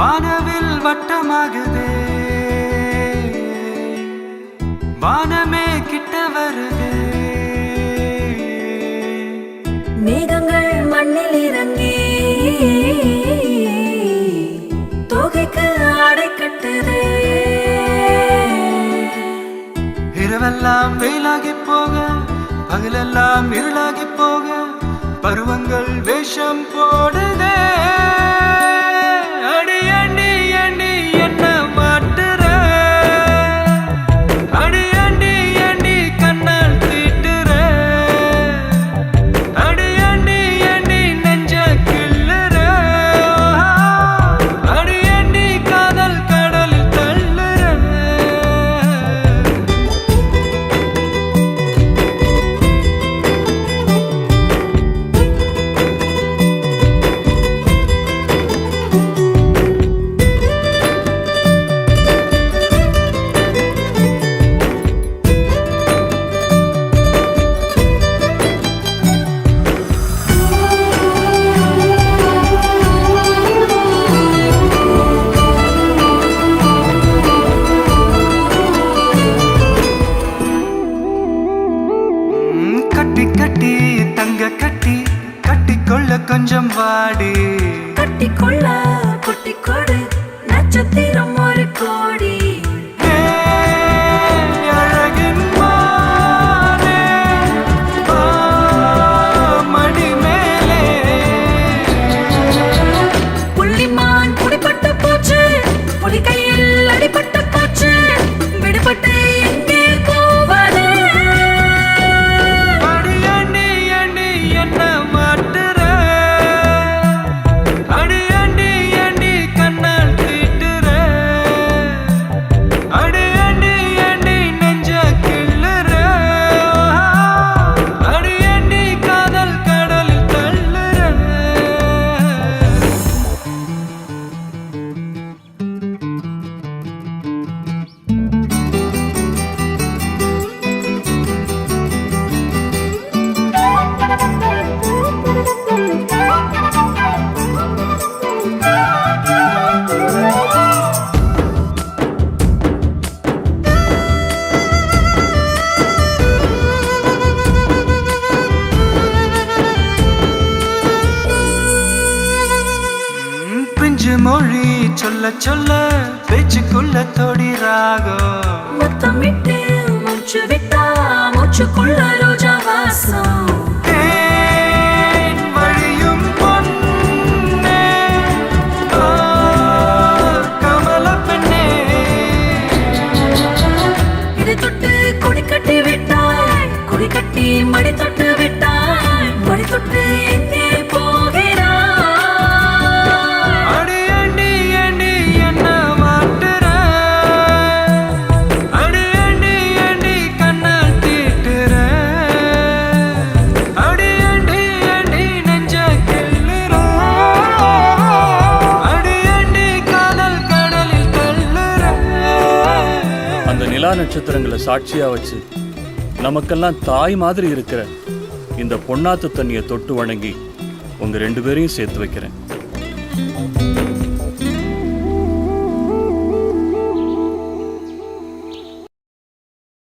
வானவில் வட்டமாகுதே, வானமே கிட்ட வருதே. மேகங்கள் மண்ணில் இறங்கி தோகைக்கு ஆடை கட்டுதே. இரவெல்லாம் வெயிலாகி போக, பகலெல்லாம் இருளாகி போக, பருவங்கள் வேஷம் போடுதே. அடி அண்டி அண்டி என்ன மாட்டுற, அடி அண்டி அண்டி கண்ணால் தீட்டுற, அடி அண்டி அண்டி நெஞ்ச கிள்ளுற, அடி அண்டி காதல் கடலில் தள்ளுற. கட்டி கட்டி தங்க கட்டி கட்டிக்கொள்ள கொஞ்சம் வாடி, கட்டிக்கொள்ள குட்டி கொடு நட்சத்திரம் ஒரு கோடி. அழகின் மானே, மடி மேலே புள்ளிமான் குடிப்பட்டு போச்சு, புலி கையில் அடிபட்டு போச்சு, விடுபட்டு எங்கே போவது. அடி அண்டி அண்டி என்ன மாட்டுற, அடி அண்டி அண்டி கண்ணால் தீட்டுற, அடி அண்டி அண்டி நெஞ்ச கிள்ளுற, அடி அண்டி காதல் கடலில் தள்ளுற. பிஞ்சு மொழி சொல்ல சொல்ல பேச்சுக்குள்ள தொடி ராகம், முத்தமிட்டு மூச்சு விட்டா மூச்சுக்குள்ள ரோஜா வாசம். தேன் வழியும் பொன்னே, கமல பெண்ணே. இதை தொட்டு கொடி கட்டி விட்டாய், கொடி கட்டி மடி தொட்டு விட்டாய், மடி தொட்டு எங்கே போகிறாய். அடி அண்டி அண்டி என்ன மாட்டுற, அடி அண்டி அண்டி கண்ணால் தீட்டுற, அடி அண்டி அண்டி நெஞ்ச கிள்ளுற, அடி அண்டி காதல் கடலில் தள்ளுற. அந்த நிலா நட்சத்திரங்களை சாட்சியா வச்சு நமக்கெல்லாம் தாய் மாதிரி இருக்கிற இந்த பொன்னாத்து தண்ணியை தொட்டு வணங்கி உங்க 2 பேரையும் சேர்த்து வைக்கிறேன்.